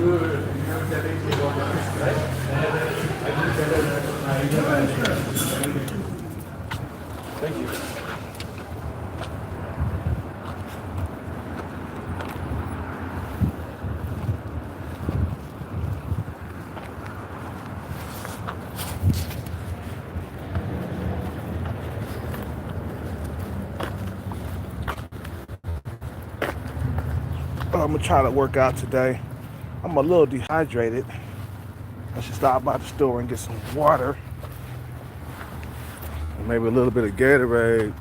Thank you. I'm gonna try to work out today. I'm a little dehydrated. I should stop by the store and get some water. And maybe a little bit of Gatorade.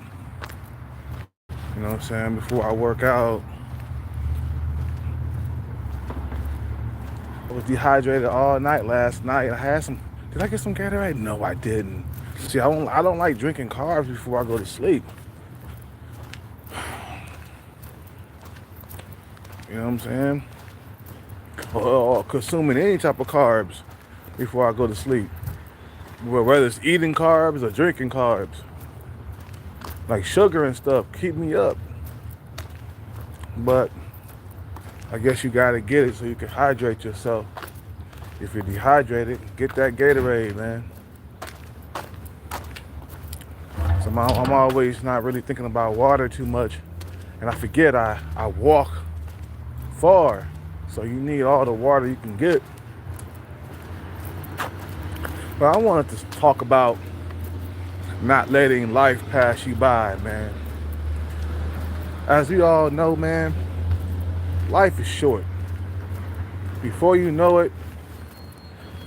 You know what I'm saying? Before I work out. I was dehydrated all night last night. I had some. Did I get some Gatorade? No, I didn't. See, I don't like drinking carbs before I go to sleep. You know what I'm saying? Or consuming any type of carbs before I go to sleep. Whether it's eating carbs or drinking carbs. Like sugar and stuff keep me up. But I guess you gotta get it so you can hydrate yourself. If you're dehydrated, get that Gatorade, man. So I'm always not really thinking about water too much. And I forget I walk far. So you need all the water you can get. But I wanted to talk about not letting life pass you by, man. As we all know, man, life is short. Before you know it,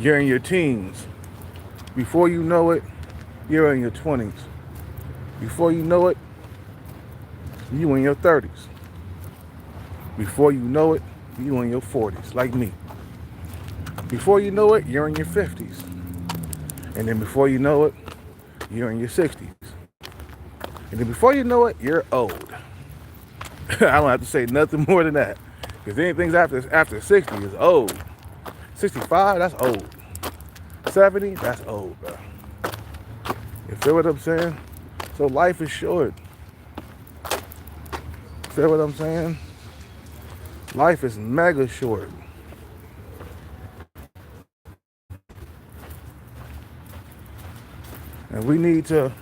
you're in your teens. Before you know it, you're in your 20s. Before you know it, you in your 30s. Before you know it, you in your 40s, like me. Before you know it, you're in your 50s. And then before you know it, you're in your 60s. And then before you know it, you're old. I don't have to say nothing more than that. Because anything after 60 is old. 65, that's old. 70, that's old, bro. You feel what I'm saying? So life is short. Feel what I'm saying? Life is mega short. And we need to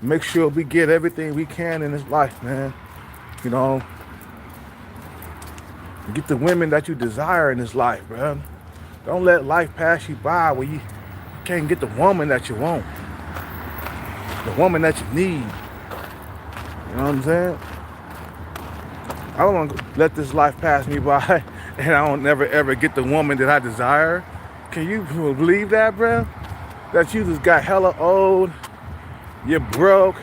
make sure we get everything we can in this life, man. You know, get the women that you desire in this life, bro. Don't let life pass you by where you can't get the woman that you want. The woman that you need. You know what I'm saying? I don't want to let this life pass me by and I don't never ever get the woman that I desire. Can you believe that, bro? That you just got hella old, you're broke,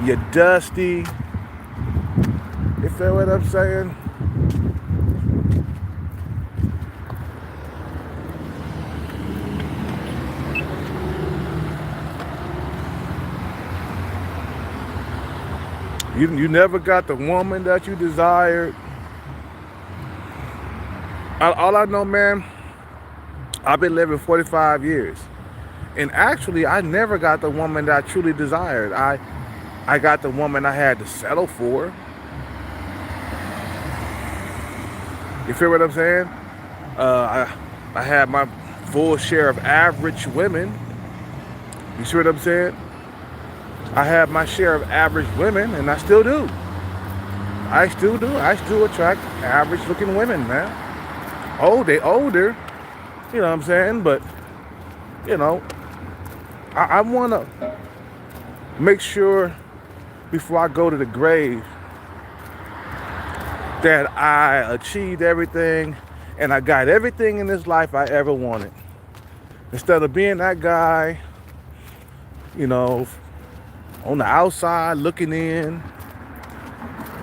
you're dusty. You feel what I'm saying? You never got the woman that you desired. All I know, man, I've been living 45 years. And actually, I never got the woman that I truly desired. I got the woman I had to settle for. You feel what I'm saying? I had my full share of average women. You see what I'm saying? I have my share of average women, and I still do. I still do. I still attract average-looking women, man. Oh, they older. You know what I'm saying? But, you know, I want to make sure before I go to the grave that I achieved everything and I got everything in this life I ever wanted. Instead of being that guy, you know, on the outside looking in,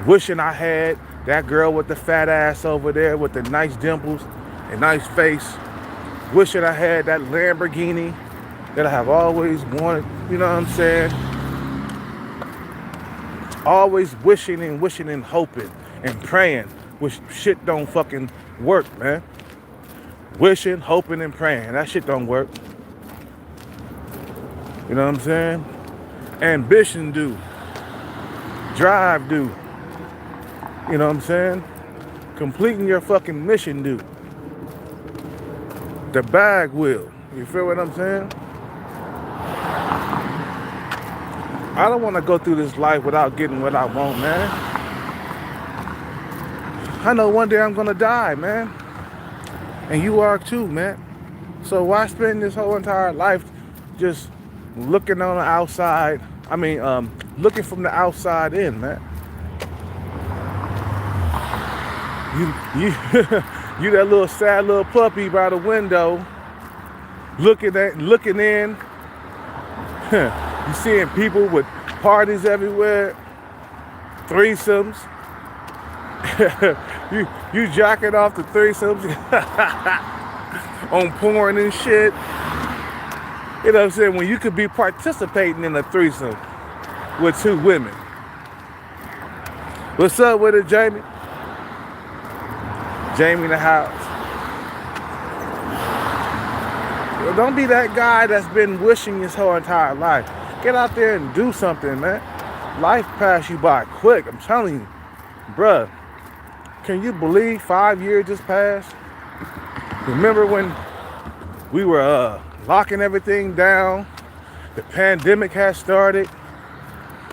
wishing I had that girl with the fat ass over there with the nice dimples and nice face, wishing I had that Lamborghini that I have always wanted, you know what I'm saying? Always wishing and hoping and praying, which shit don't fucking work, man. Wishing, hoping, and praying, that shit don't work. You know what I'm saying? Ambition do. Drive do. You know what I'm saying? completing your fucking mission do. The bag will. You feel what I'm saying? I don't want to go through this life without getting what I want, man. I know one day I'm going to die, man. And you are too, man. So why spend this whole entire life just looking on the outside? I mean, looking from the outside in, man. You you that little sad little puppy by the window, looking in. You seeing people with parties everywhere, threesomes. you jacking off the threesomes on porn and shit. You know what I'm saying? When you could be participating in a threesome with two women. What's up with it, Jamie? Jamie in the house. Well, don't be that guy that's been wishing his whole entire life. Get out there and do something, man. Life passed you by quick. I'm telling you, bruh. Can you believe 5 years just passed? Remember when we were locking everything down? The pandemic had started.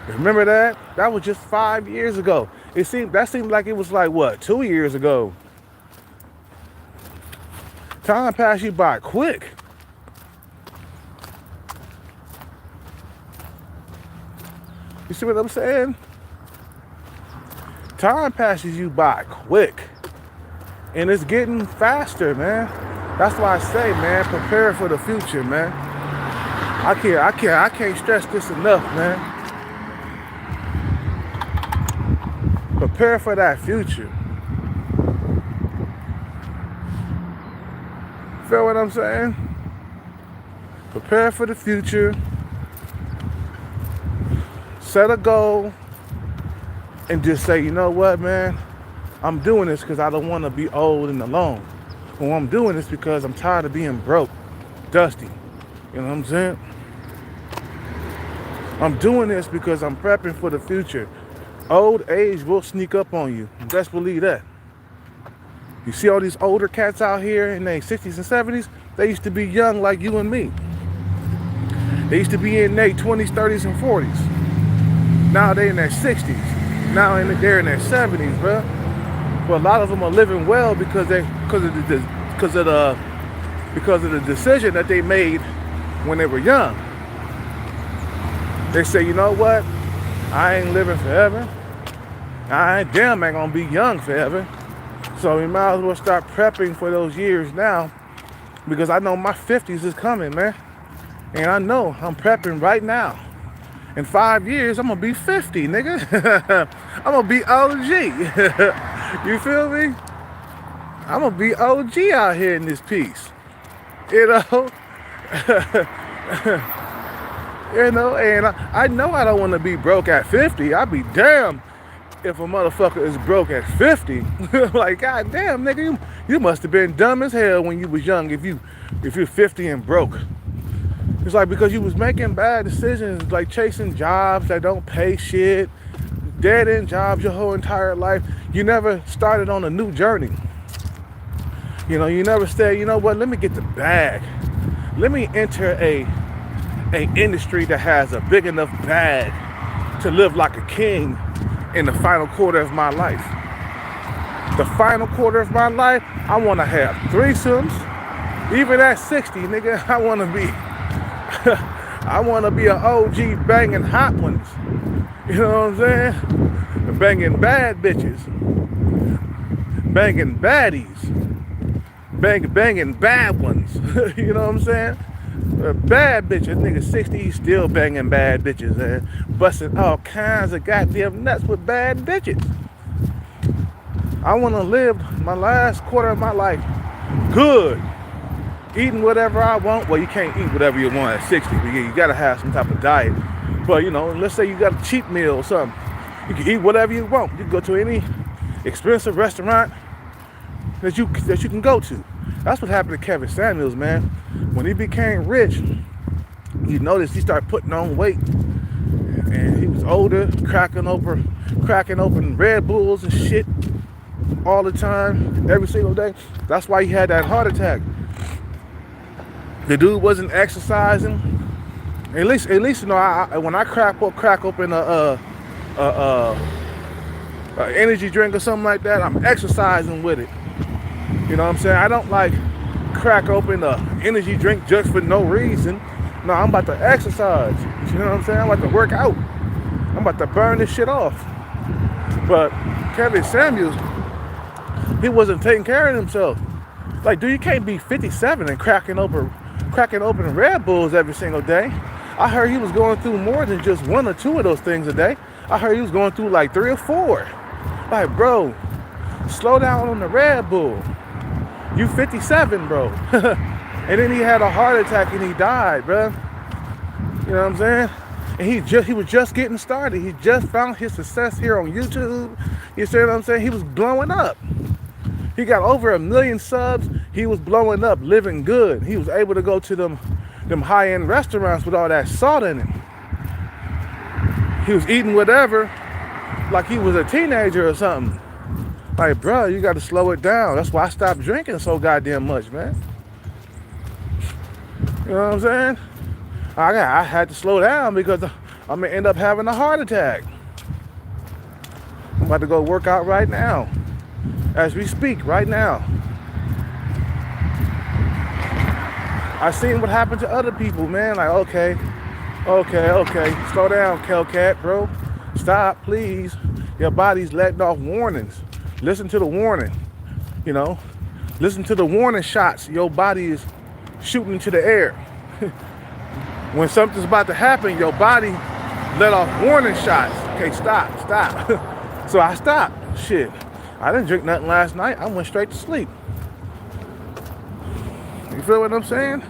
Remember that? That was just 5 years ago. That seemed like it was like what, 2 years ago. Time passed you by quick. You see what I'm saying? Time passes you by quick. And it's getting faster, man. That's why I say, man, prepare for the future, man. I can't stress this enough, man. Prepare for that future. Feel what I'm saying? Prepare for the future. Set a goal. And just say, you know what, man? I'm doing this because I don't want to be old and alone. Well, I'm doing this because I'm tired of being broke, dusty. You know what I'm saying? I'm doing this because I'm prepping for the future. Old age will sneak up on you. Best believe that. You see all these older cats out here in their 60s and 70s? They used to be young like you and me. They used to be in their 20s, 30s, and 40s. Now they're in their 60s. Now they're in their 70s, bro. But a lot of them are living well because of the decision that they made when they were young. They say, you know what? I ain't living forever. I ain't gonna be young forever. So we might as well start prepping for those years now, because I know my 50s is coming, man. And I know I'm prepping right now. In 5 years, I'm gonna be 50, nigga. I'm gonna be OG. You feel me? I'm gonna be OG out here in this piece. You know? You know, and I know I don't want to be broke at 50. I'd be damned if a motherfucker is broke at 50. Like, god damn, nigga, you must have been dumb as hell when you was young if you're 50 and broke. It's like because you was making bad decisions, like chasing jobs that don't pay shit, dead-end jobs your whole entire life. You never started on a new journey. You know, you never said, you know what, let me get the bag. Let me enter a industry that has a big enough bag to live like a king in the final quarter of my life. The final quarter of my life, I want to have threesomes. Even at 60, nigga, I want to be an OG banging hot ones. You know what I'm saying? Banging bad bitches. Banging baddies. Banging bad ones. You know what I'm saying? Bad bitches. Nigga 60, he's still banging bad bitches, man. Busting all kinds of goddamn nuts with bad bitches. I want to live my last quarter of my life good. Eating whatever I want. Well, you can't eat whatever you want at 60. You got to have some type of diet. But, you know, let's say you got a cheat meal or something. You can eat whatever you want. You can go to any expensive restaurant that you can go to. That's what happened to Kevin Samuels, man. When he became rich, you notice he started putting on weight. And he was older, cracking open Red Bulls and shit. all the time, every single day. That's why he had that heart attack. The dude wasn't exercising. At least, you know, when I crack open a energy drink or something like that, I'm exercising with it. You know what I'm saying? I don't like crack open a energy drink just for no reason. No, I'm about to exercise. You know what I'm saying? I'm about to work out. I'm about to burn this shit off. But Kevin Samuels, he wasn't taking care of himself. Like, dude, you can't be 57 and cracking open Red Bulls every single day. I heard he was going through more than just 1 or 2 of those things a day. I heard he was going through like 3 or 4. Like, bro, slow down on the Red Bull. You 57, bro. And then he had a heart attack and he died, bro. You know what I'm saying? And he was just getting started. He just found his success here on YouTube. You see what I'm saying? He was blowing up. He got over 1 million subs. He was blowing up, living good. He was able to go to them high-end restaurants with all that salt in it. He was eating whatever like he was a teenager or something. Like, bro, you got to slow it down. That's why I stopped drinking so goddamn much, man. You know what I'm saying? I had to slow down because I'm going to end up having a heart attack. I'm about to go work out right now. As we speak, right now. I seen what happened to other people, man. Like, okay. Slow down, Kelcat, bro. Stop, please. Your body's letting off warnings. Listen to the warning. You know? Listen to the warning shots your body is shooting into the air. When something's about to happen, your body let off warning shots. Okay, stop. So I stopped. Shit. I didn't drink nothing last night. I went straight to sleep. You feel what I'm saying?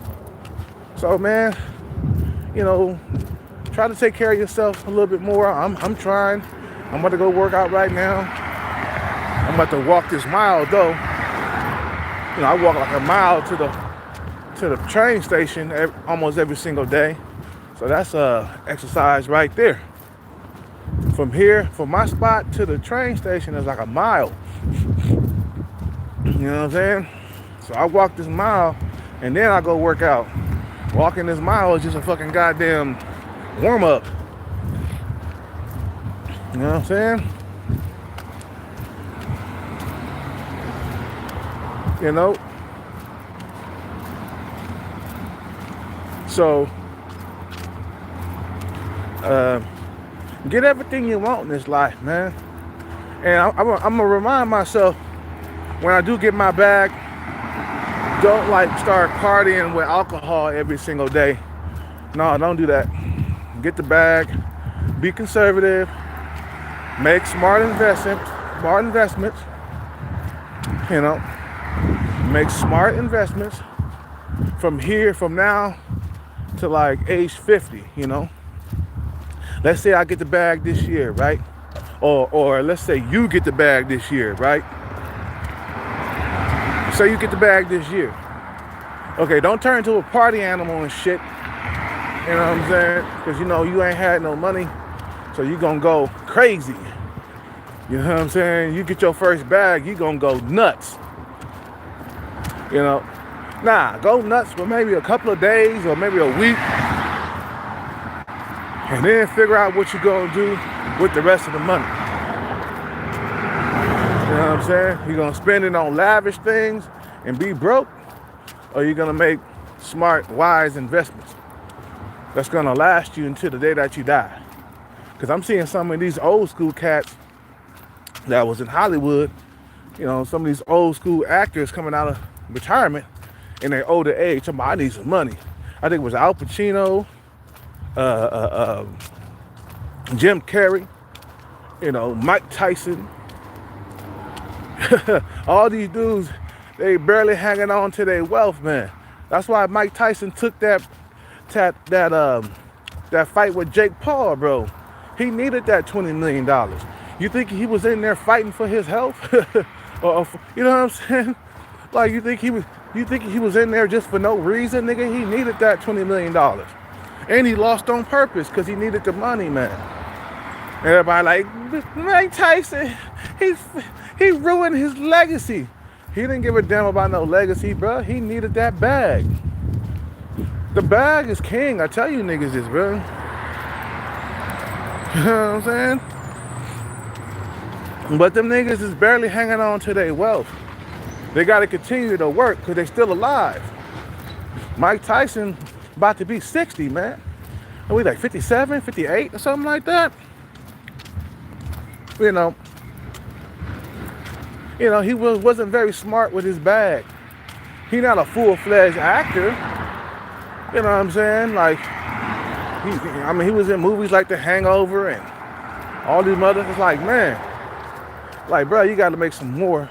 So, man, you know, try to take care of yourself a little bit more. I'm trying. I'm about to go work out right now. I'm about to walk this mile, though. You know, I walk like a mile to the train station almost every single day. So that's exercise right there. From here, from my spot to the train station is like a mile. You know what I'm saying? So I walk this mile and then I go work out. Walking this mile is just a fucking goddamn warm up. You know what I'm saying? You know? So, get everything you want in this life, man. And I'm gonna remind myself when I do get my bag, don't like start partying with alcohol every single day. No, don't do that. Get the bag, be conservative, make smart investments, you know, make smart investments from now to like age 50, you know. Let's say I get the bag this year, right? Or let's say you get the bag this year, right? Say you get the bag this year. Okay, don't turn into a party animal and shit. You know what I'm saying? Because, you know, you ain't had no money, so you gonna go crazy. You know what I'm saying? You get your first bag, you gonna go nuts. You know? Nah, go nuts for maybe a couple of days or maybe a week. And then figure out what you're gonna do with the rest of the money. You know what I'm saying? You're gonna spend it on lavish things and be broke, or you're gonna make smart, wise investments that's gonna last you until the day that you die. Because I'm seeing some of these old school cats that was in Hollywood, you know, some of these old school actors coming out of retirement in their older age, talking about, I need some money. I think it was Al Pacino, Jim Carrey, you know, Mike Tyson. All these dudes, they barely hanging on to their wealth, man. That's why Mike Tyson took that fight with Jake Paul, bro. He needed that $20 million. You think he was in there fighting for his health? Or, you know what I'm saying? Like, you think he was in there just for no reason, nigga? He needed that $20 million. And he lost on purpose because he needed the money, man. Everybody like, Mike Tyson, He ruined his legacy. He didn't give a damn about no legacy, bro. He needed that bag. The bag is king. I tell you niggas this, bro. You know what I'm saying? But them niggas is barely hanging on to their wealth. They got to continue to work because they still alive. Mike Tyson about to be 60, man. Are we like 57, 58 or something like that? You know, he wasn't very smart with his bag. He not a full-fledged actor. You know what I'm saying? Like, he was in movies like The Hangover and all these motherfuckers. Like, man, like, bro, you got to make some more.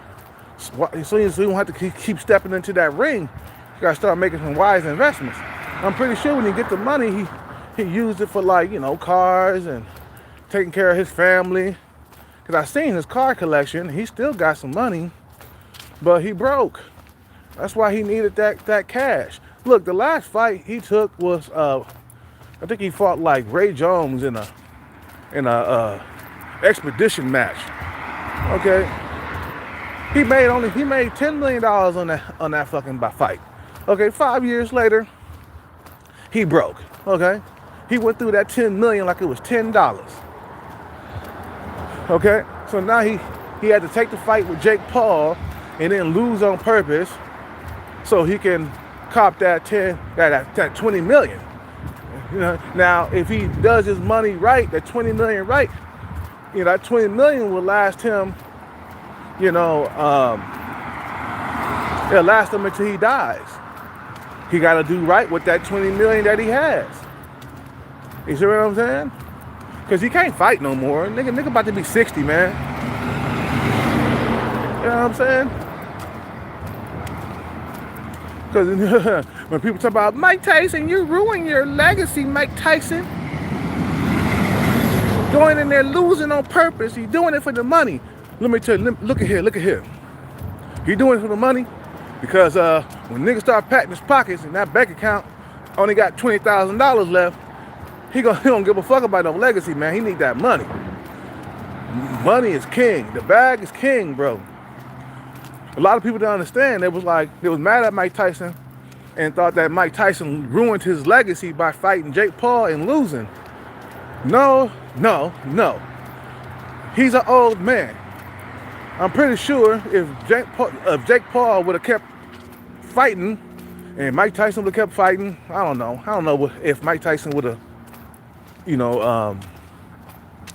So you don't have to keep stepping into that ring. You got to start making some wise investments. I'm pretty sure when he get the money, he used it for, like, cars and taking care of his family. Because I seen his car collection. He still got some money, but he broke. That's why he needed that cash. Look, the last fight he took was, I think he fought like Ray Jones in a expedition match. Okay, he made $10 million on that fucking fight. Okay, 5 years later, he broke. Okay, he went through that $10 million like it was $10. Okay, so now he had to take the fight with Jake Paul and then lose on purpose so he can cop that 20 million. Now if he does his money right, that 20 million right, that 20 million will last him, it'll last him until he dies. He got to do right with that 20 million that he has. You see what I'm saying? Because he can't fight no more. Nigga about to be 60, man. You know what I'm saying? Because when people talk about Mike Tyson, you ruin your legacy, Mike Tyson. Going in there losing on purpose. He's doing it for the money. Let me tell you, look at here. He doing it for the money because when niggas start patting his pockets and that bank account only got $20,000 left, he don't give a fuck about no legacy, man. He need that money. Money is king. The bag is king, bro. A lot of people don't understand. They was mad at Mike Tyson and thought that Mike Tyson ruined his legacy by fighting Jake Paul and losing. No. He's an old man. I'm pretty sure if Jake Paul would have kept fighting and Mike Tyson would have kept fighting, I don't know if Mike Tyson would have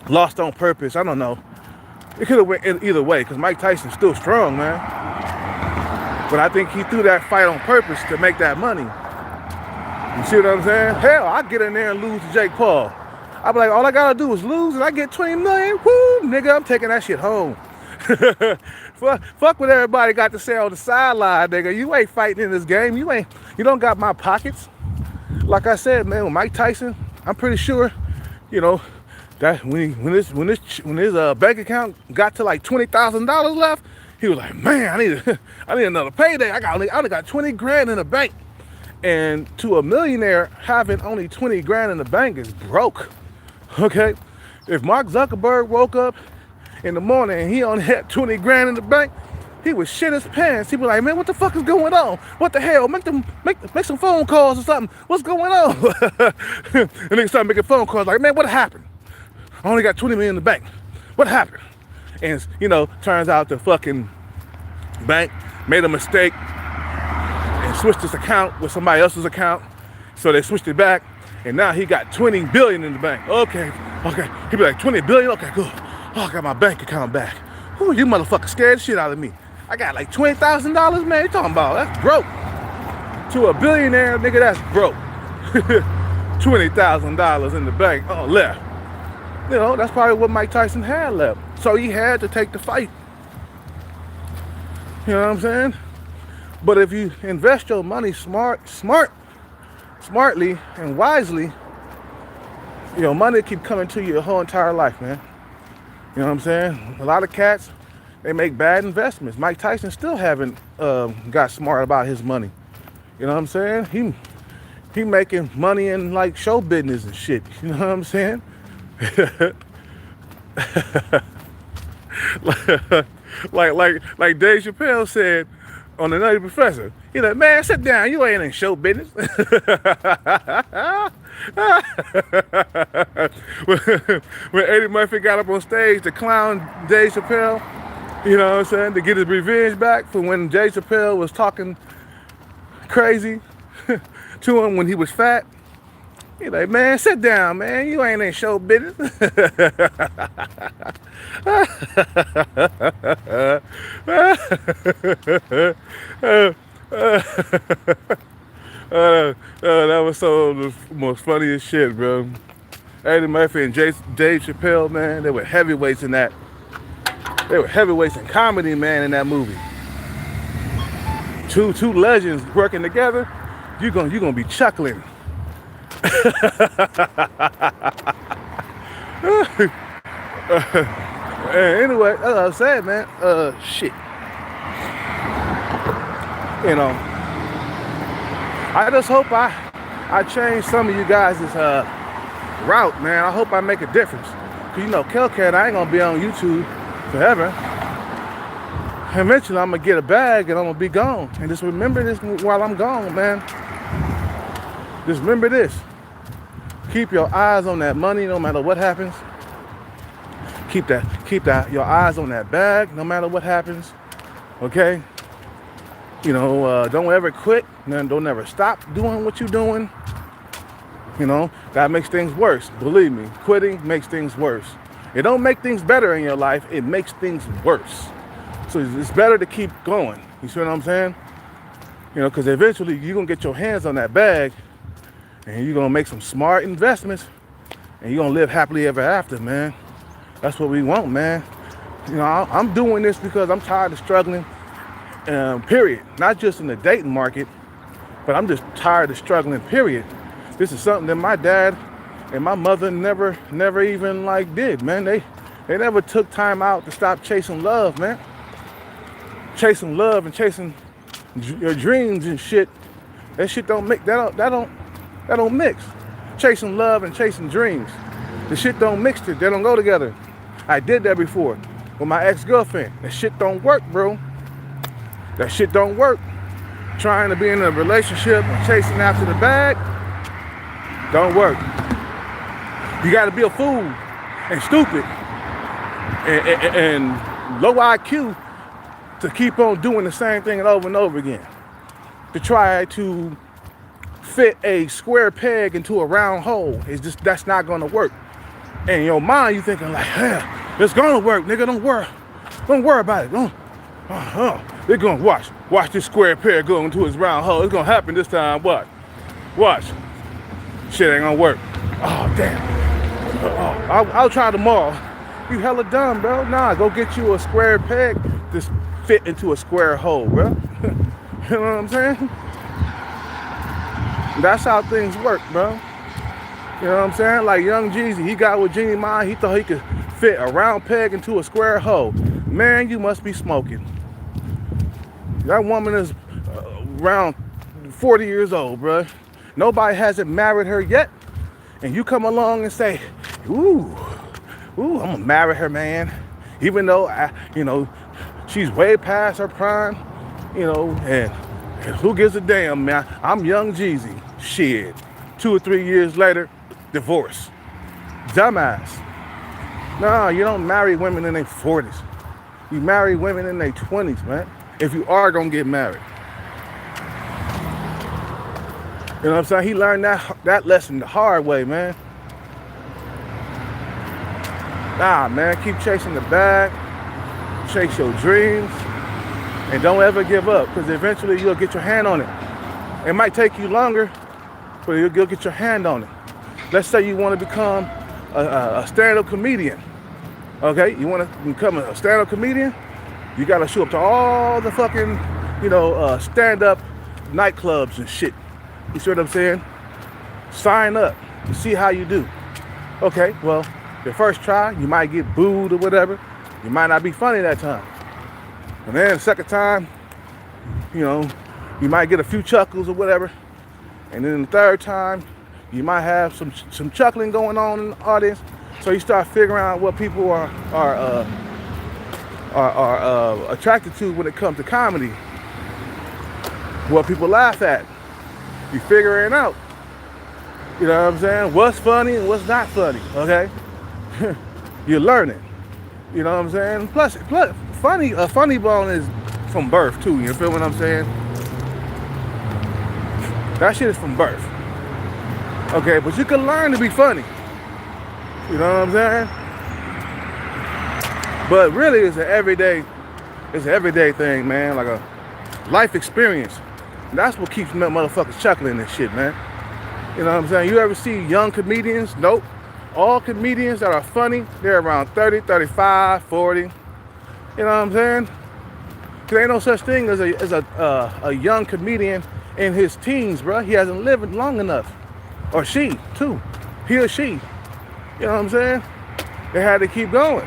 lost on purpose. I don't know. It could have went either way because Mike Tyson's still strong, man. But I think he threw that fight on purpose to make that money. You see what I'm saying? Hell, I get in there and lose to Jake Paul. I'll be like, all I gotta do is lose and I get 20 million. Woo, nigga, I'm taking that shit home. Fuck what everybody got to say on the sideline, nigga. You ain't fighting in this game. You don't got my pockets. Like I said, man, with Mike Tyson, I'm pretty sure, that when his bank account got to like $20,000 left, he was like, man, I need another payday. I only got 20 grand in the bank. And to a millionaire, having only 20 grand in the bank is broke. Okay, if Mark Zuckerberg woke up in the morning and he only had 20 grand in the bank, he would shit his pants. He'd be like, man, what the fuck is going on? What the hell? Make some phone calls or something. What's going on? And they start making phone calls like, man, what happened? I only got 20 million in the bank. What happened? And, turns out the fucking bank made a mistake and switched his account with somebody else's account. So they switched it back. And now he got 20 billion in the bank. Okay. He'd be like, 20 billion? Okay, good. Oh, I got my bank account back. Whew, you motherfucker scared the shit out of me. I got like $20,000, man. You talking about? That's broke. To a billionaire, nigga, that's broke. $20,000 in the bank. Oh, left. That's probably what Mike Tyson had left. So he had to take the fight. You know what I'm saying? But if you invest your money smartly and wisely, money keep coming to you your whole entire life, man. You know what I'm saying? A lot of cats, they make bad investments. Mike Tyson still haven't got smart about his money. You know what I'm saying? He making money in like show business and shit. You know what I'm saying? like Dave Chappelle said on the Nutty Professor. He's like, man, sit down. You ain't in show business. when Eddie Murphy got up on stage to clown Dave Chappelle, you know what I'm saying, to get his revenge back for when Dave Chappelle was talking crazy to him when he was fat. He's like, man, sit down, man. You ain't in show business. That was so the most funniest shit, bro. Eddie Murphy and Dave Chappelle, man, they were heavyweights in that. They were heavyweights in comedy, man, in that movie. Two legends working together. You're gonna be chuckling. Anyway, as I said, man, shit. You know, I just hope I change some of you guys' route, man. I hope I make a difference. Cause you know, Kelcat, I ain't gonna be on YouTube forever. Eventually, I'm gonna get a bag and I'm gonna be gone. And just remember this while I'm gone, man. Just remember this. Keep your eyes on that money no matter what happens. Keep your eyes on that bag no matter what happens. Okay? You know, don't ever quit. Don't ever stop doing what you're doing. You know, that makes things worse. Believe me, quitting makes things worse. It don't make things better in your life. It makes things worse. So it's better to keep going. You see what I'm saying? You know, because eventually you're going to get your hands on that bag and you're going to make some smart investments and you're going to live happily ever after, man. That's what we want, man. You know, I'm doing this because I'm tired of struggling, period. Not just in the dating market, but I'm just tired of struggling, period. This is something that my dad and my mother never even like did, man. They never took time out to stop chasing love, man. Chasing love and chasing your dreams and shit. That shit don't mix. That don't mix. Chasing love and chasing dreams. The shit don't mix. They don't go together. I did that before with my ex-girlfriend. That shit don't work, bro. That shit don't work. Trying to be in a relationship and chasing after the bag don't work. You got to be a fool and stupid and low IQ to keep on doing the same thing over and over again. To try to fit a square peg into a round hole. That's not gonna work. And in your mind, you thinking like, yeah, it's gonna work, nigga. Don't worry about it. They're gonna watch this square peg go into its round hole. It's gonna happen this time. What? Watch. Shit ain't gonna work. Oh damn. I'll try tomorrow. You hella dumb, bro. Nah, go get you a square peg to fit into a square hole, bro. You know what I'm saying? That's how things work, bro. You know what I'm saying? Like Young Jeezy, he got with Jeannie Mai, he thought he could fit a round peg into a square hole. Man, you must be smoking. That woman is around 40 years old, bro. Nobody hasn't married her yet. And you come along and say, ooh, I'm gonna marry her, man. Even though, she's way past her prime, and who gives a damn, man? I'm Young Jeezy. Shit. 2 or 3 years later, divorce. Dumbass. No, you don't marry women in their 40s. You marry women in their 20s, man. If you are gonna get married. You know what I'm saying? He learned that lesson the hard way, man. Nah, man, keep chasing the bag. Chase your dreams. And don't ever give up, because eventually you'll get your hand on it. It might take you longer, but you'll get your hand on it. Let's say you want to become a stand-up comedian. Okay, you want to become a stand-up comedian? You got to show up to all the fucking, stand-up nightclubs and shit. You see what I'm saying? Sign up to see how you do. Okay, well, your first try, you might get booed or whatever. You might not be funny that time. And then the second time, you might get a few chuckles or whatever. And then the third time, you might have some chuckling going on in the audience. So you start figuring out what people are are attracted to when it comes to comedy. What people laugh at. You figuring out. You know what I'm saying? What's funny and what's not funny, okay? You're learning. You know what I'm saying? Plus, a funny bone is from birth too. You feel what I'm saying? That shit is from birth. Okay, but you can learn to be funny. You know what I'm saying? But really, it's an everyday thing, man. Like a life experience. And that's what keeps motherfuckers chuckling and shit, man. You know what I'm saying? You ever see young comedians? Nope. All comedians that are funny, they're around 30, 35, 40. You know what I'm saying? There ain't no such thing as a young comedian in his teens, bro. He hasn't lived long enough. Or she, too. He or she. You know what I'm saying? They had to keep going.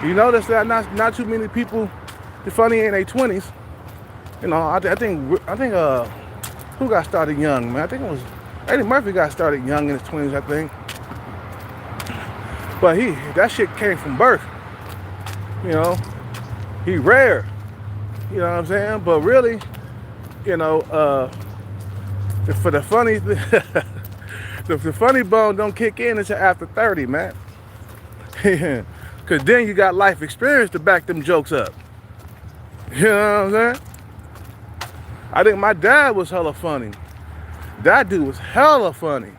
You notice that not too many people are funny in their 20s. You know, I think who got started young, man? I think it was Eddie Murphy got started young in his 20s, I think. But that shit came from birth. You know, he rare. You know what I'm saying? But really, you know, for the funny, the funny bone don't kick in until after 30, man. Cause then you got life experience to back them jokes up. You know what I'm saying? I think my dad was hella funny. That dude was hella funny.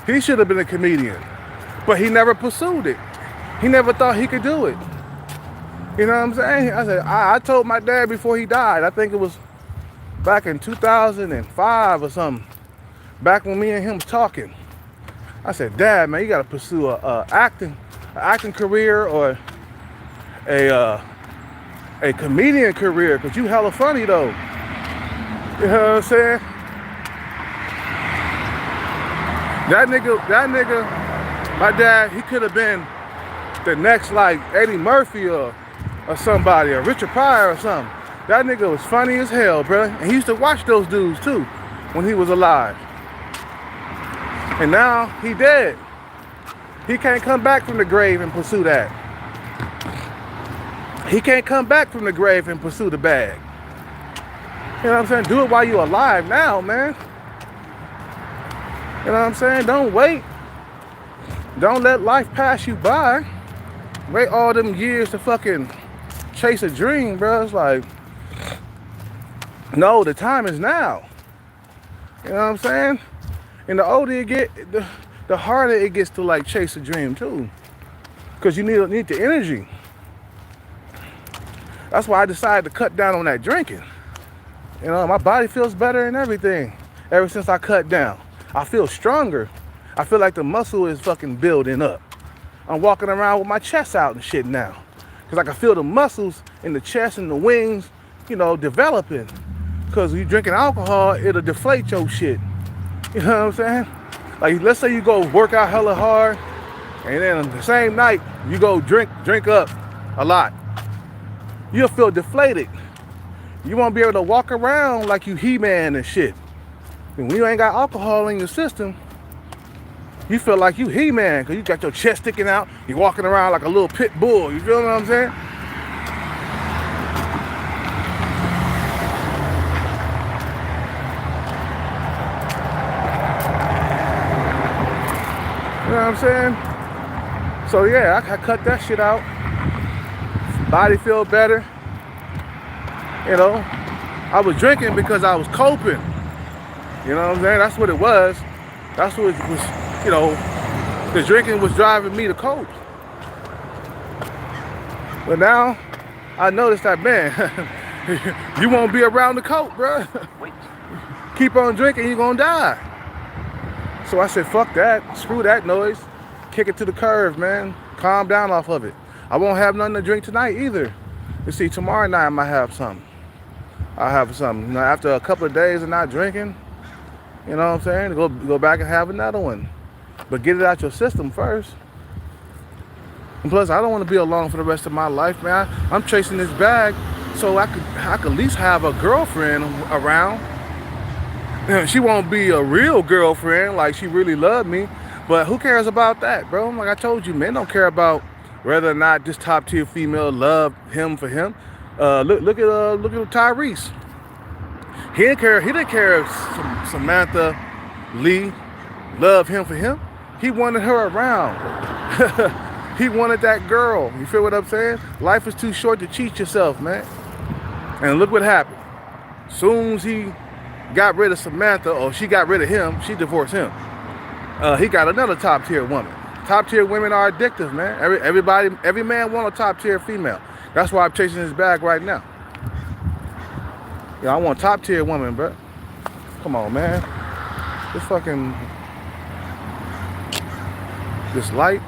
He should have been a comedian, but he never pursued it. He never thought he could do it. You know what I'm saying? I told my dad before he died, I think it was back in 2005 or something, back when me and him was talking. I said, Dad, man, you gotta pursue a acting career or a comedian career, cause you hella funny though. You know what I'm saying? That nigga, my dad, he could have been the next like Eddie Murphy or somebody, or Richard Pryor or something. That nigga was funny as hell, bro. And he used to watch those dudes too when he was alive. And now he dead. He can't come back from the grave and pursue that. He can't come back from the grave and pursue the bag. You know what I'm saying? Do it while you're alive now, man. You know what I'm saying? Don't wait. Don't let life pass you by. Wait all them years to fucking chase a dream, bro. It's like, no, the time is now. You know what I'm saying? And the older you get, the harder it gets to like chase a dream too. Because you need the energy. That's why I decided to cut down on that drinking. You know, my body feels better and everything ever since I cut down. I feel stronger. I feel like the muscle is fucking building up. I'm walking around with my chest out and shit now. Because I can feel the muscles in the chest and the wings, you know, developing. Because when you drinking alcohol, it'll deflate your shit. You know what I'm saying? Like, let's say you go work out hella hard, and then the same night, you go drink up a lot. You'll feel deflated. You won't be able to walk around like you He-Man and shit. And when you ain't got alcohol in your system, you feel like you He-Man, because you got your chest sticking out, you're walking around like a little pit bull. You feel what I'm saying? You know what I'm saying? So yeah, I cut that shit out. Body feel better. You know, I was drinking because I was coping. You know what I'm saying? That's what it was. That's what it was, you know, the drinking was driving me to cope. But now, I noticed that, man, you won't be around the cope, bro. Keep on drinking, you're gonna die. So I said, fuck that, screw that noise. Kick it to the curb, man. Calm down off of it. I won't have nothing to drink tonight either. You see, tomorrow night I might have something. I'll have something. You know, after a couple of days of not drinking, you know what I'm saying? Go back and have another one. But get it out your system first. And plus, I don't want to be alone for the rest of my life, man. I'm chasing this bag so I could at least have a girlfriend around. She won't be a real girlfriend, like she really loved me. But who cares about that, bro? Like I told you, men don't care about whether or not this top tier female loved him for him. Look at Tyrese. He didn't care if Samantha Lee loved him for him. He wanted her around. He wanted that girl. You feel what I'm saying? Life is too short to cheat yourself, man. And look what happened. Soon as he got rid of Samantha, or she got rid of him, she divorced him. He got another top tier woman. Top tier women are addictive, man. Every man wants a top tier female. That's why I'm chasing his bag right now. Yeah, I want top tier woman, bro. Come on, man. This light.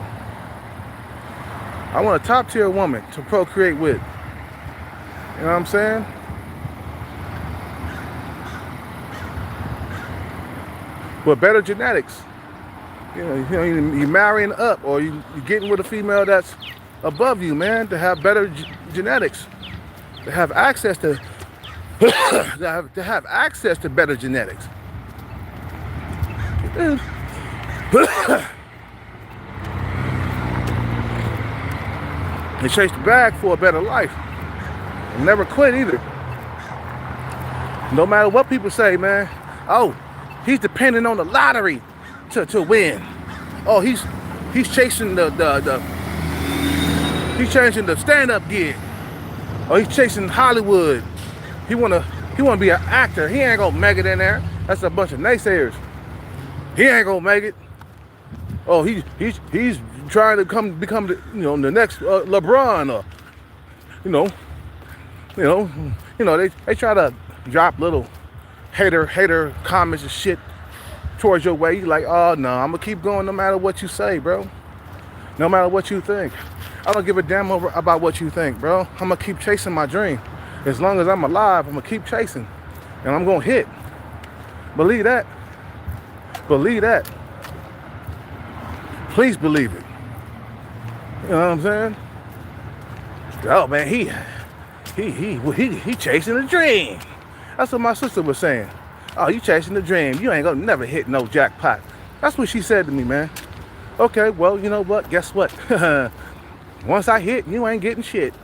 I want a top tier woman to procreate with. You know what I'm saying? With better genetics. You're marrying up, or you're getting with a female that's above you, man, to have better genetics, to have access to to have access to better genetics. And chase the bag for a better life. And never quit either. No matter what people say, man. Oh, he's depending on the lottery to win. Oh, he's chasing he's chasing the stand-up gig. Oh, he's chasing Hollywood. He wanna be an actor. He ain't gonna make it in there. That's a bunch of naysayers. He ain't gonna make it. Oh, he's trying to become the next LeBron, or they try to drop little hater comments and shit towards your way. You like, oh no, I'm gonna keep going no matter what you say, bro. No matter what you think. I don't give a damn about what you think, bro. I'm gonna keep chasing my dream. As long as I'm alive, I'm gonna keep chasing. And I'm gonna hit. Believe that. Believe that. Please believe it. You know what I'm saying? Oh man, he chasing a dream. That's what my sister was saying. Oh, you chasing the dream. You ain't gonna never hit no jackpot. That's what she said to me, man. Okay, well, you know what? Guess what? Once I hit, you ain't getting shit.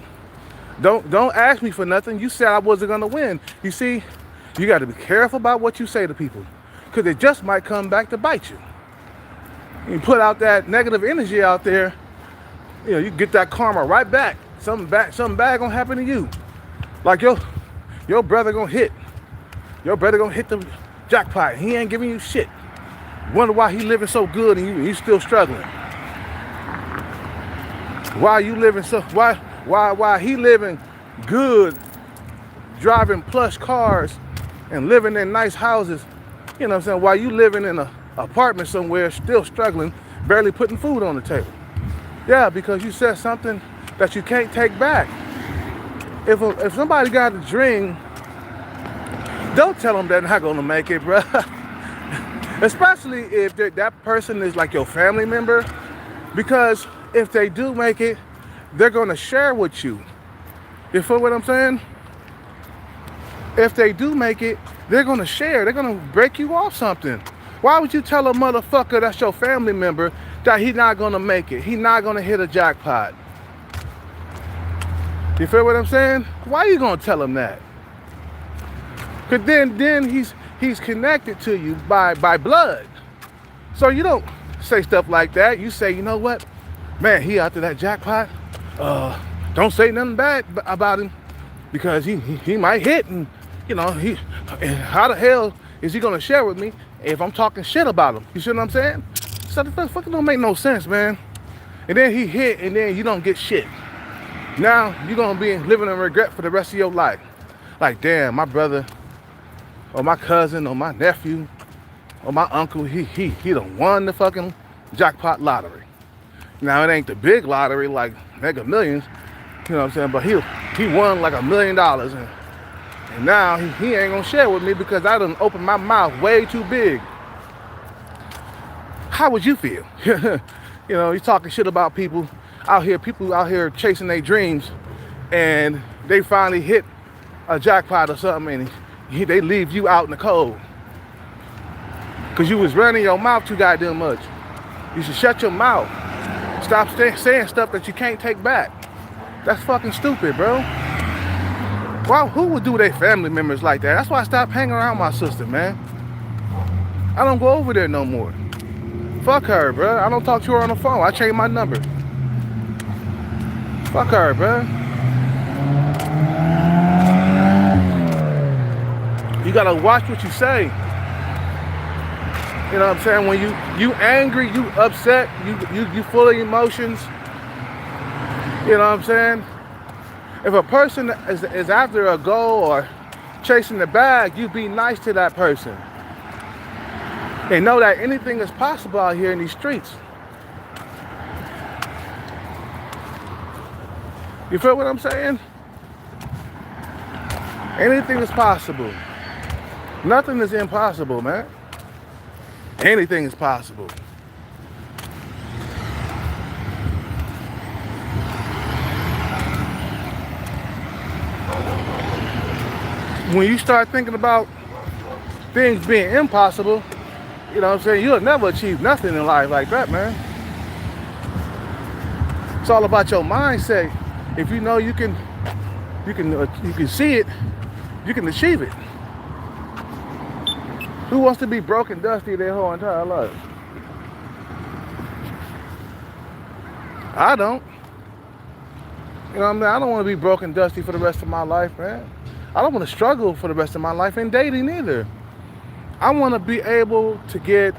Don't ask me for nothing. You said I wasn't gonna win. You see, you got to be careful about what you say to people, because it just might come back to bite you. You put out that negative energy out there, you get that karma right back. Something bad gonna happen to you. Like your brother gonna hit. Your brother gonna hit the jackpot. He ain't giving you shit. Wonder why he living so good and you still struggling. Why you living so? Why he living good, driving plush cars and living in nice houses? You know what I'm saying? While you living in an apartment somewhere, still struggling, barely putting food on the table. Yeah, because you said something that you can't take back. If somebody got a dream, don't tell them they're not gonna make it, bro. Especially if that person is like your family member, because if they do make it, they're gonna share with you. You feel what I'm saying? If they do make it, they're gonna share. They're gonna break you off something. Why would you tell a motherfucker that's your family member that he's not gonna make it? He's not gonna hit a jackpot. You feel what I'm saying? Why are you gonna tell him that? Cause then he's connected to you by blood. So you don't say stuff like that. You say, you know what? Man, he after that jackpot. Don't say nothing bad about him, because he might hit, and how the hell is he gonna share with me if I'm talking shit about him? You see what I'm saying? So the fucking don't make no sense, man. And then he hit, and then you don't get shit. Now you're gonna be living in regret for the rest of your life. Like, damn, my brother, or my cousin, or my nephew, or my uncle, he done won the fucking jackpot lottery. Now it ain't the big lottery like Mega Millions, you know what I'm saying? But he won like $1 million, and now he ain't gonna share with me because I done opened my mouth way too big. How would you feel? You talking shit about people out here chasing their dreams, and they finally hit a jackpot or something, and they leave you out in the cold because you was running your mouth too goddamn much. You should shut your mouth. Stop saying stuff that you can't take back. That's fucking stupid, bro. Why? Who would do their family members like that? That's why I stopped hanging around my sister, man. I don't go over there no more. Fuck her, bro. I don't talk to her on the phone. I changed my number. Fuck her, bro. You gotta watch what you say. You know what I'm saying? When you angry, you upset, you full of emotions. You know what I'm saying? If a person is after a goal or chasing the bag, you be nice to that person. They know that anything is possible out here in these streets. You feel what I'm saying? Anything is possible. Nothing is impossible, man. Anything is possible. When you start thinking about things being impossible, you know what I'm saying, you'll never achieve nothing in life like that, man. It's all about your mindset. If you know you can see it, you can achieve it. Who wants to be broke and dusty their whole entire life? I don't. You know what I mean? I don't want to be broke and dusty for the rest of my life, man. I don't want to struggle for the rest of my life in dating either. I want to be able to get,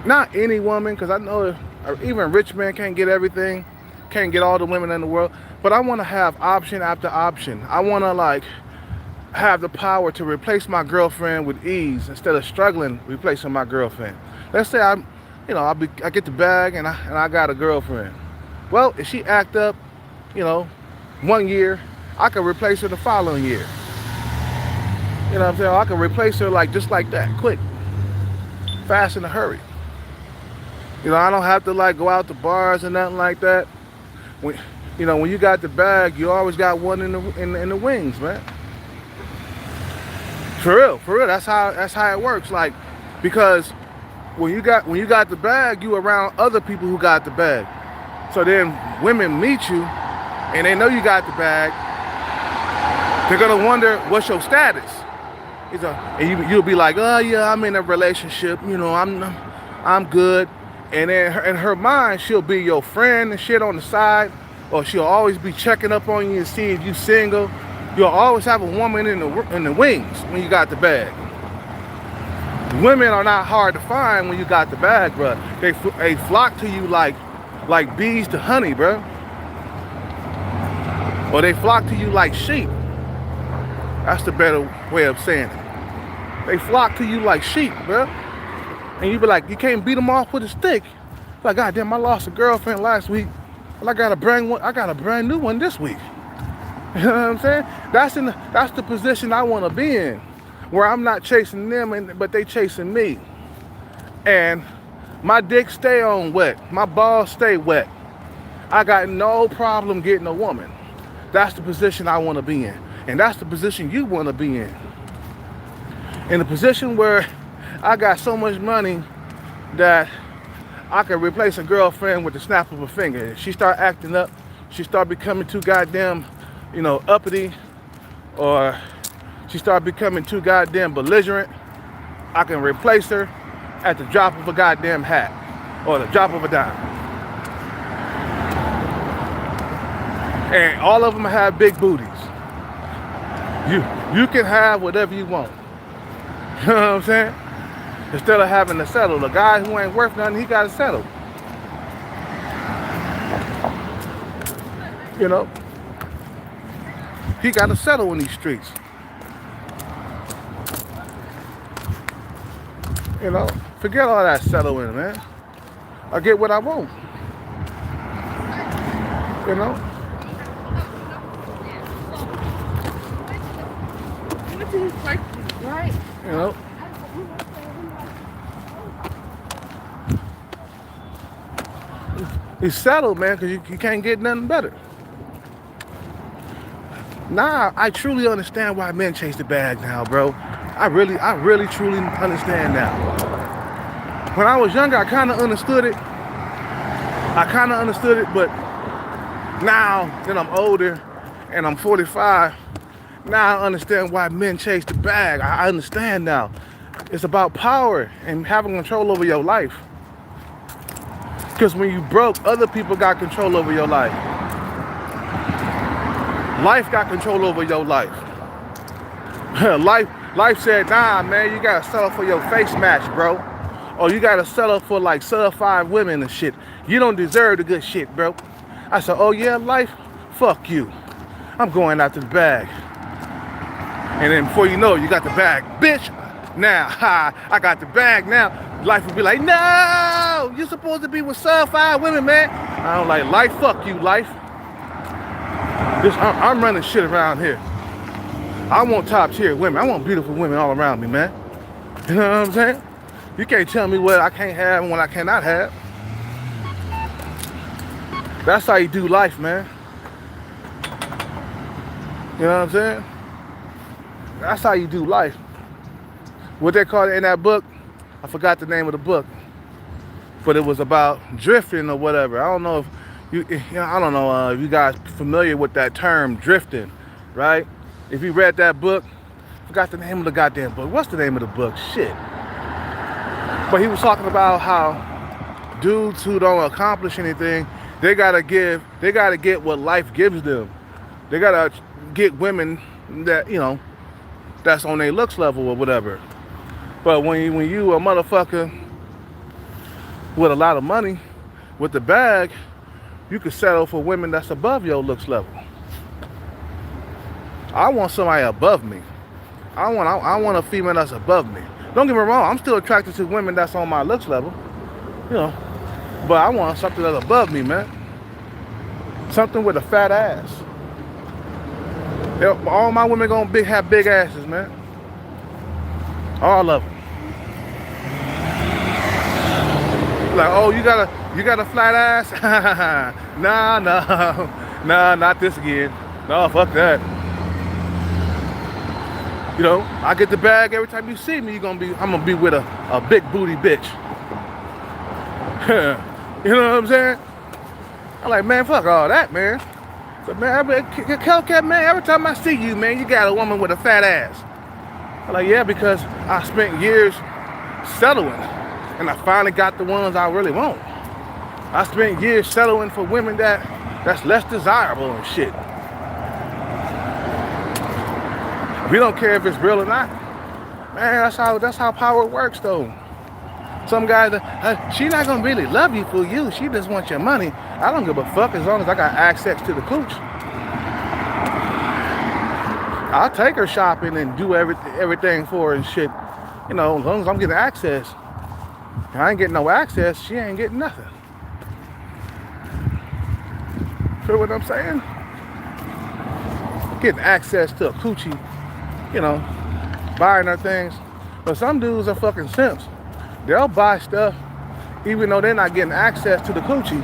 not any woman, because I know even rich men can't get everything, can't get all the women in the world, but I want to have option after option. I want to have the power to replace my girlfriend with ease instead of struggling replacing my girlfriend. Let's say I get the bag and I got a girlfriend. Well, if she act up, 1 year, I can replace her the following year. You know what I'm saying? I can replace her just like that, quick, fast in a hurry. I don't have to go out to bars or nothing like that. When you got the bag, you always got one in the wings, man. For real. That's how it works. Because when you got the bag, you around other people who got the bag. So then women meet you, and they know you got the bag. They're gonna wonder what's your status. And you'll be like, oh yeah, I'm in a relationship. I'm good. And then in her mind, she'll be your friend and shit on the side, or she'll always be checking up on you and see if you single. You'll always have a woman in the wings when you got the bag. Women are not hard to find when you got the bag, bro. They flock to you like bees to honey, bro. Or they flock to you like sheep. That's the better way of saying it. They flock to you like sheep, bro. And you be like, you can't beat them off with a stick. Like, God damn, I lost a girlfriend last week. Well, I got a brand new one this week. You know what I'm saying? That's the position I want to be in, where I'm not chasing them, but they chasing me. And my dick stay on wet. My balls stay wet. I got no problem getting a woman. That's the position I want to be in. And that's the position you want to be in. In a position where I got so much money that I can replace a girlfriend with the snap of a finger. If she start acting up, she start becoming too goddamn, uppity, or she start becoming too goddamn belligerent, I can replace her at the drop of a goddamn hat or the drop of a dime. And all of them have big booties. You can have whatever you want. You know what I'm saying? Instead of having to settle. The guy who ain't worth nothing, he got to settle. He got to settle in these streets. Forget all that settling, man. I get what I want. He's settled, man, because you can't get nothing better. Nah, I truly understand why men chase the bag now, bro. I really, truly understand now. When I was younger, I kind of understood it. I kind of understood it, but now that I'm older and I'm 45, now I understand why men chase the bag. I understand now. It's about power and having control over your life. Because when you broke, other people got control over your life. Life got control over your life. Life said, nah, man, you gotta settle for your face match, bro. Or you gotta settle for like certified women and shit. You don't deserve the good shit, bro. I said, oh yeah, life? Fuck you. I'm going after the bag. And then before you know it, you got the bag. Bitch, now, I got the bag now. Life will be like, no, you're supposed to be with certified women, man. I don't like life, fuck you, life. I'm running shit around here. I want top tier women. I want beautiful women all around me, man. You know what I'm saying? You can't tell me what I can't have and what I cannot have. That's how you do life, man. You know what I'm saying? That's how you do life. What they call it in that book, I forgot the name of the book, but it was about drifting or whatever. I don't know if if you guys familiar with that term, drifting, right? If you read that book, I forgot the name of the goddamn book. What's the name of the book? Shit. But he was talking about how dudes who don't accomplish anything, they gotta get what life gives them. They gotta get women that, that's on their looks level or whatever. But when you a motherfucker with a lot of money, with the bag, you can settle for women that's above your looks level. I want somebody above me. I want a female that's above me. Don't get me wrong, I'm still attracted to women that's on my looks level, but I want something that's above me, man. Something with a fat ass. All my women gonna have big asses, man. All of them. Like, oh, you got a flat ass? Nah, not this again. No, fuck that. I get the bag every time you see me. I'm gonna be with a big booty bitch. You know what I'm saying? I'm like, man, fuck all that, man. But man, Hellcat, man, every time I see you, man, you got a woman with a fat ass. I'm like, yeah, because I spent years settling, and I finally got the ones I really want. I spent years settling for women that's less desirable and shit. We don't care if it's real or not. Man, that's how power works, though. Some guys, she not gonna really love you for you. She just wants your money. I don't give a fuck as long as I got access to the cooch. I'll take her shopping and do everything for her and shit. As long as I'm getting access. If I ain't getting no access, she ain't getting nothing. Feel what I'm saying? Getting access to a coochie, buying her things. But some dudes are fucking simps. They'll buy stuff even though they're not getting access to the coochie,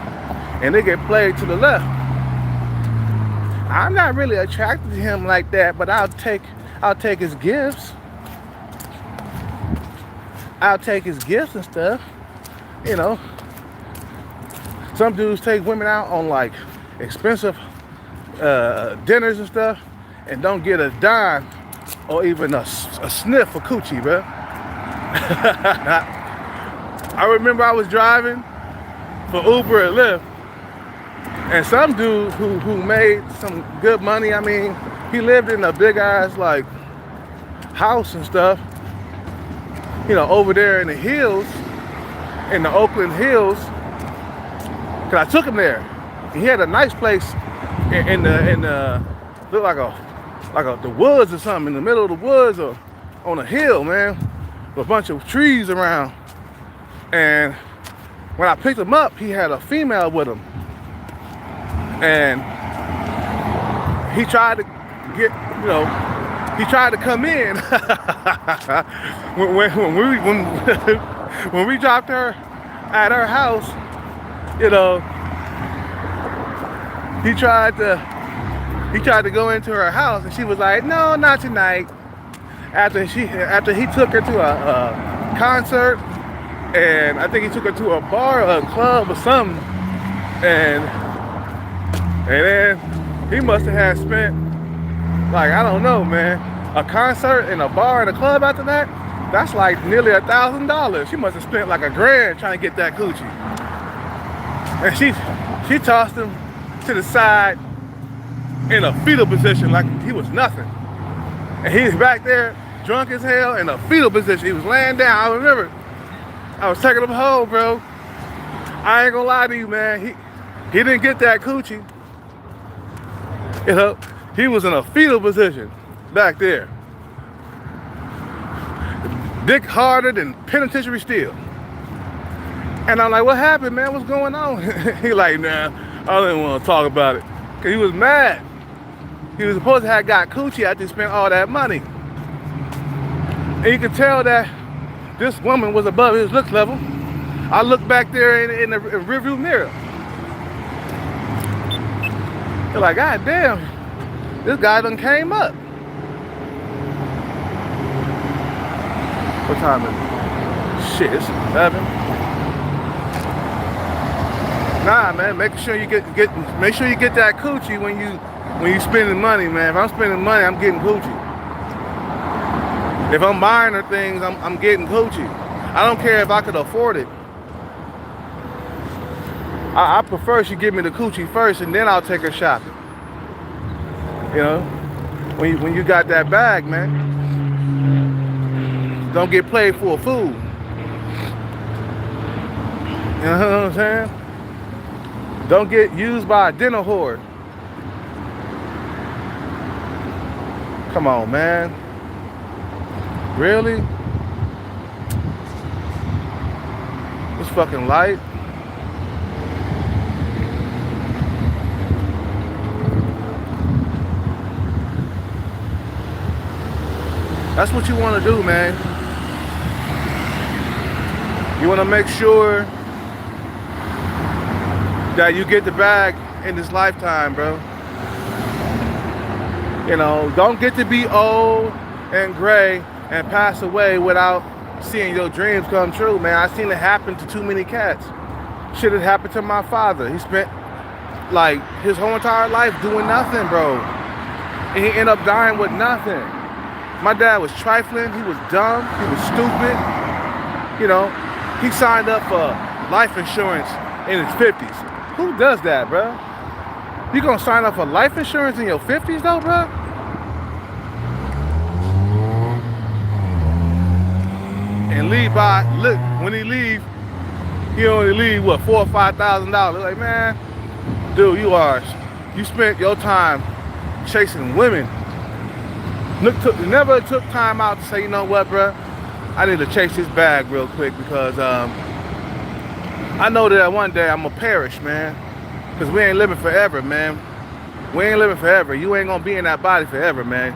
and they get played to the left. I'm not really attracted to him like that, but I'll take his gifts. I'll take his gifts and stuff. Some dudes take women out on like expensive dinners and stuff and don't get a dime or even a sniff of coochie, bro. I remember I was driving for Uber and Lyft, and some dude who made some good money, I mean, he lived in a big ass like house and stuff, over there in the hills, in the Oakland hills, cause I took him there. He had a nice place in the looked like the woods or something, in the middle of the woods or on a hill, man, with a bunch of trees around. And when I picked him up, he had a female with him, and he tried to he tried to come in. when we dropped her at her house, he tried to go into her house, and she was like, no, not tonight. After he took her to a concert, and I think he took her to a bar or a club or something, And then he must have had spent, like, I don't know, man, a concert in a bar and a club after that. That's like nearly $1,000. She must have spent like $1,000 trying to get that coochie. And she tossed him to the side in a fetal position like he was nothing. And he's back there drunk as hell in a fetal position. He was laying down. I remember I was taking him home, bro. I ain't gonna lie to you, man. He didn't get that coochie. You know, he was in a fetal position back there. Dick harder than penitentiary steel. And I'm like, what happened, man? What's going on? He like, nah, I didn't want to talk about it. Cause he was mad. He was supposed to have got coochie after he spent all that money. And you could tell that this woman was above his look level. I looked back there in the rearview mirror. They're like, God damn, this guy done came up. What time is it? Shit, it's 11. Nah, man, make sure you get that coochie when you spending money, man. If I'm spending money, I'm getting coochie. If I'm buying her things, I'm getting coochie. I don't care if I could afford it. I prefer she give me the coochie first and then I'll take her shopping. You know, when you got that bag, man. Don't get played for a fool. You know what I'm saying? Don't get used by a dinner whore. Come on, man. Really? It's fucking light. That's what you want to do, man. You want to make sure that you get the bag in this lifetime, bro. You know, don't get to be old and gray and pass away without seeing your dreams come true, man. I seen it happen to too many cats. Shit had happened to my father. He spent like his whole entire life doing nothing, bro. And he ended up dying with nothing. My dad was trifling, he was dumb, he was stupid. You know, he signed up for life insurance in his 50s. Who does that, bro? You gonna sign up for life insurance in your 50s though, bro? And look, when he leave, he only leave, what, $4,000 or $5,000. Like, man, dude, you spent your time chasing women. Never took time out to say, you know what, bro? I need to chase this bag real quick because I know that one day I'm gonna perish, man. Because we ain't living forever, man. We ain't living forever. You ain't gonna be in that body forever, man.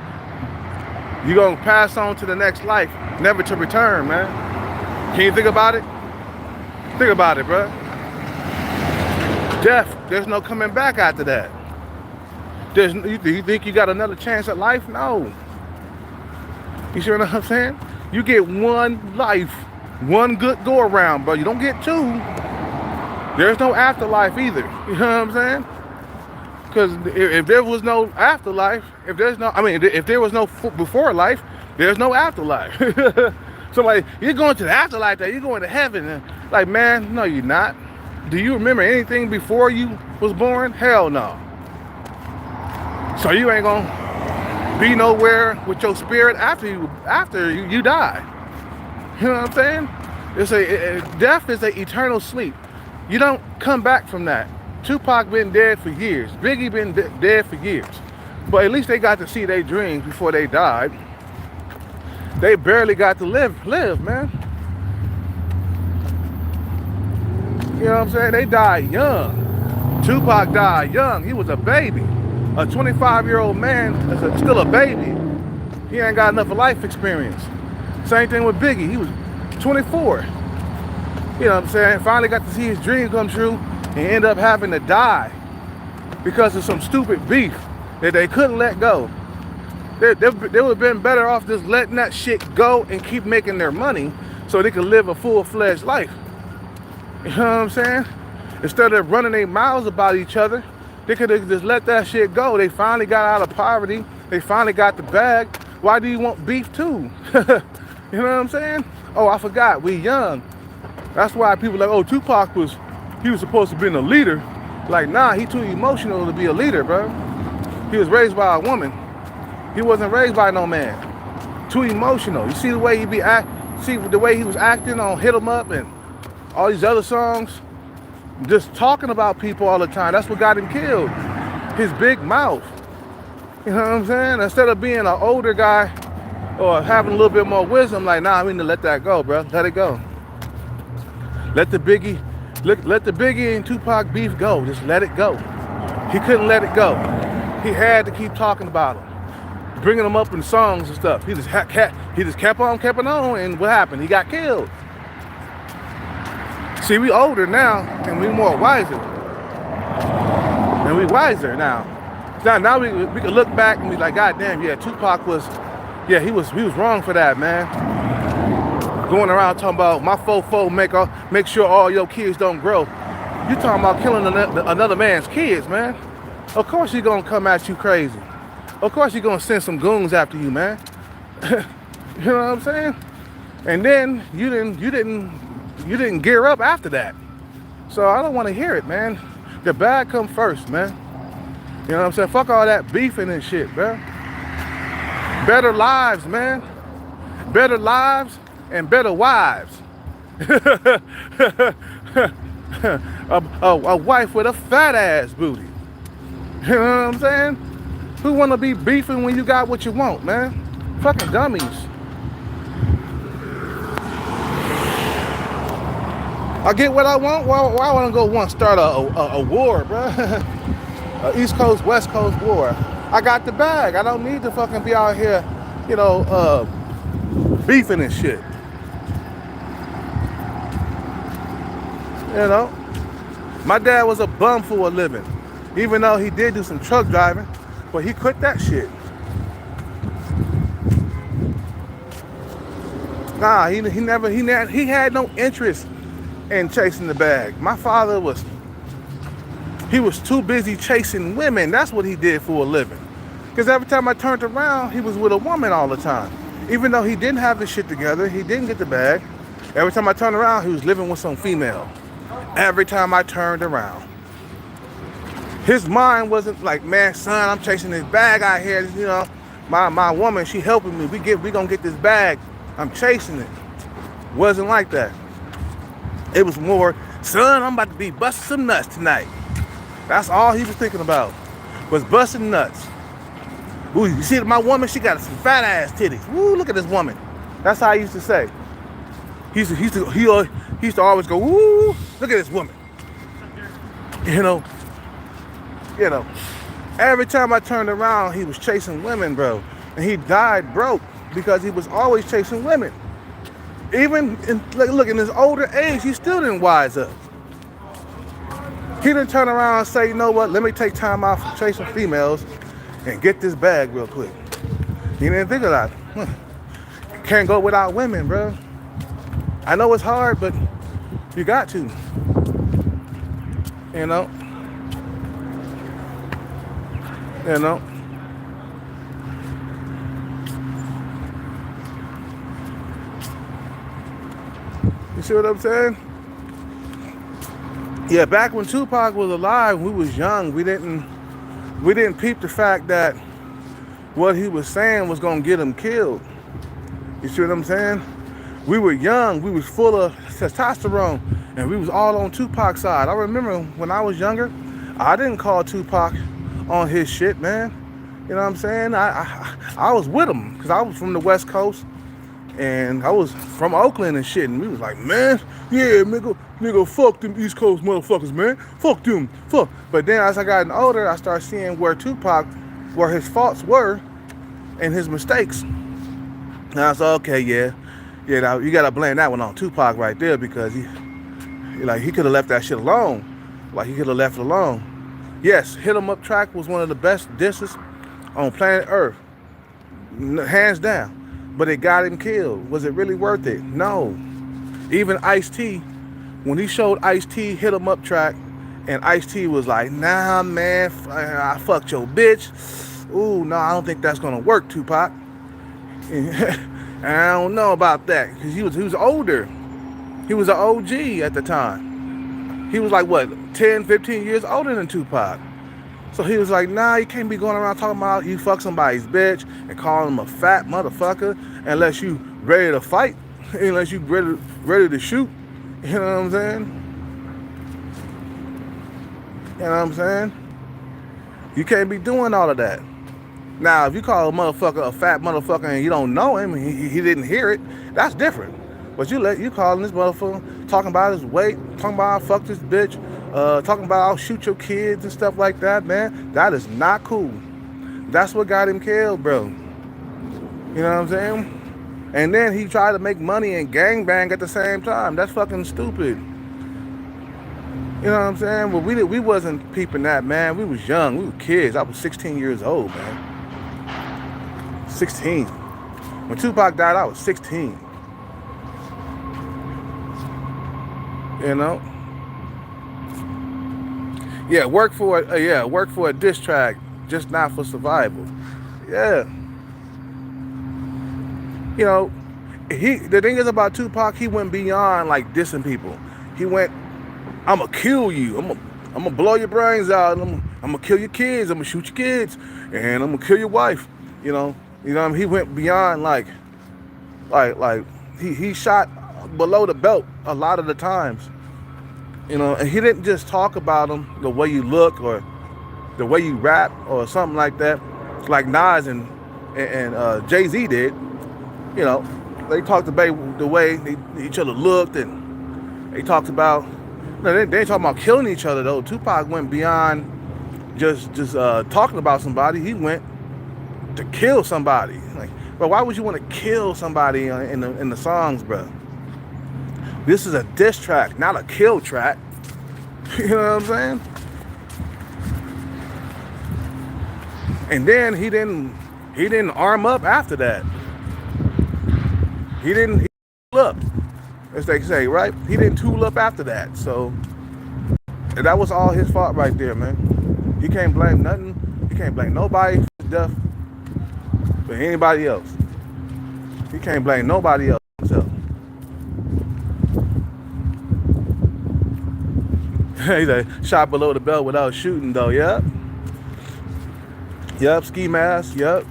You gonna pass on to the next life, never to return, man. Can you think about it? Think about it, bro. Death, there's no coming back after that. You think you got another chance at life? No. You see what I'm saying? You get one life, one good go around, bro. You don't get two. There's no afterlife either. You know what I'm saying? Because if there was no afterlife, if there was no before life, there's no afterlife. So like, you're going to the afterlife, you're going to heaven. And like, man, no, you're not. Do you remember anything before you was born? Hell no. So you ain't gonna be nowhere with your spirit after you die. You know what I'm saying? Death is an eternal sleep. You don't come back from that. Tupac been dead for years. Biggie been dead for years. But at least they got to see their dreams before they died. They barely got to live, man. You know what I'm saying? They died young. Tupac died young. He was a baby. A 25-year-old man is still a baby. He ain't got enough life experience. Same thing with Biggie. He was 24. You know what I'm saying? Finally got to see his dream come true and end up having to die because of some stupid beef that they couldn't let go. They would have been better off just letting that shit go and keep making their money so they could live a full-fledged life. You know what I'm saying? Instead of running their mouths about each other, they could have just let that shit go. They finally got out of poverty. They finally got the bag. Why do you want beef too? You know what I'm saying? Oh, I forgot, we young. That's why people like, oh, Tupac he was supposed to be a leader. Like, nah, he too emotional to be a leader, bro. He was raised by a woman. He wasn't raised by no man. Too emotional. You see the way see the way he was acting on Hit 'Em Up and all these other songs? Just talking about people all the time. That's what got him killed. His big mouth. You know what I'm saying? Instead of being an older guy or having a little bit more wisdom, like, nah, I need to let that go, bro. Let it go. Let the Biggie and Tupac beef go. Just let it go. He couldn't let it go. He had to keep talking about him, bringing him up in songs and stuff. He just kept on, and what happened? He got killed. See, we older now, and we more wiser. And we wiser now. Now we can look back and be like, God damn, yeah, Tupac he was wrong for that, man. Going around talking about my fofo make sure all your kids don't grow. You talking about killing another man's kids, man. Of course he gonna come at you crazy. Of course he gonna send some goons after you, man. You know what I'm saying? And then you didn't gear up after that. So I don't want to hear it, man. The bag come first, man. You know what I'm saying? Fuck all that beefing and shit, bro. Better lives, man. Better lives and better wives. a wife with a fat ass booty. You know what I'm saying? Who want to be beefing when you got what you want, man? Fucking dummies. I get what I want. Why I want to go start a war, bro? A East Coast, West Coast war. I got the bag. I don't need to fucking be out here, beefing and shit. You know? My dad was a bum for a living. Even though he did do some truck driving, but he quit that shit. Nah, he had no interest in chasing the bag. My father was too busy chasing women. That's what he did for a living. Because every time I turned around, he was with a woman all the time. Even though he didn't have his shit together, he didn't get the bag. Every time I turned around, he was living with some female. Every time I turned around. His mind wasn't like, man, son, I'm chasing this bag out here. My woman, she helping me. We gonna get this bag. I'm chasing it. Wasn't like that. It was more, son, I'm about to be busting some nuts tonight. That's all he was thinking about, was busting nuts. Ooh, you see my woman? She got some fat ass titties. Woo, look at this woman. That's how he used to say. He used to always go, woo, look at this woman. You know. Every time I turned around, he was chasing women, bro. And he died broke because he was always chasing women. Even in his older age, he still didn't wise up. He didn't turn around and say, you know what, let me take time out from chasing females and get this bag real quick. He didn't think of that. Can't go without women, bro. I know it's hard, but you got to. You know. You see what I'm saying? Yeah, back when Tupac was alive, we was young. We didn't peep the fact that what he was saying was gonna get him killed. You see what I'm saying? We were young. We was full of testosterone, and we was all on Tupac's side. I remember when I was younger, I didn't call Tupac on his shit, man. You know what I'm saying? I was with him because I was from the West Coast and I was from Oakland and shit. And we was like, man, yeah, nigga, fuck them East Coast motherfuckers, man. Fuck them, fuck. But then as I got older, I started seeing where his faults were and his mistakes. And I was like, okay, yeah, now you gotta blame that one on Tupac right there because he could have left that shit alone. Like he could have left it alone. Yes, Hit 'Em Up track was one of the best disses on planet Earth, hands down. But it got him killed. Was it really worth it? No. Even Ice-T, when he showed Ice-T Hit 'Em Up track And Ice-T was like, nah, man, I fucked your bitch. Ooh, no, I don't think that's gonna work, Tupac. And I don't know about that, because he was older. He was an OG at the time. He was like, what, 10, 15 years older than Tupac. So he was like, nah, you can't be going around talking about you fuck somebody's bitch and calling him a fat motherfucker unless you ready to fight, unless you ready to shoot. You know what I'm saying? You know what I'm saying? You can't be doing all of that. Now, if you call a motherfucker a fat motherfucker and you don't know him, he didn't hear it, that's different. But you calling this motherfucker, talking about his weight, talking about I fucked this bitch, talking about I'll shoot your kids and stuff like that, man. That is not cool. That's what got him killed, bro. You know what I'm saying? And then he tried to make money and gangbang at the same time. That's fucking stupid. You know what I'm saying? Well, we wasn't peeping that, man. We was young. We were kids. I was 16 years old, man. 16. When Tupac died, I was 16. You know? Yeah, work for a diss track, just not for survival. Yeah. You know, the thing is about Tupac, he went beyond like dissing people. He went, I'ma kill you. I'm gonna blow your brains out. I'm gonna kill your kids. I'm gonna shoot your kids, and I'm gonna kill your wife. You know what I mean? He went beyond like he shot below the belt a lot of the times. You know, and he didn't just talk about them the way you look or the way you rap or something like that, like Nas and Jay-Z did. You know, they talked about the way each other looked, and they talked about. No, they ain't talking about killing each other though. Tupac went beyond just talking about somebody. He went to kill somebody. Like, but why would you want to kill somebody in the songs, bro? This is a diss track, not a kill track. You know what I'm saying? And then he didn't arm up after that. He didn't tool up, as they say, right? He didn't tool up after that. So and that was all his fault right there, man. He can't blame nothing. He can't blame nobody for his death but anybody else. He can't blame nobody else himself. He's a shot below the belt without shooting, though. Yep. Ski mask. Yep.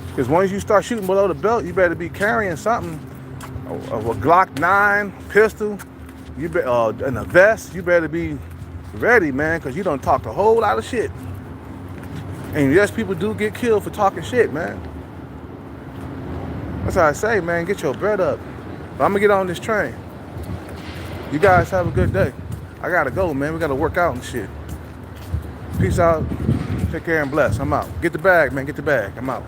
Because once you start shooting below the belt, you better be carrying something. A Glock 9 pistol. You in a vest. You better be ready, man, because you done talked a whole lot of shit. And yes, people do get killed for talking shit, man. That's how I say, man. Get your bread up. But I'm gonna get on this train. You guys have a good day. I gotta go, man. We gotta work out and shit. Peace out. Take care and bless. I'm out. Get the bag, man. Get the bag. I'm out.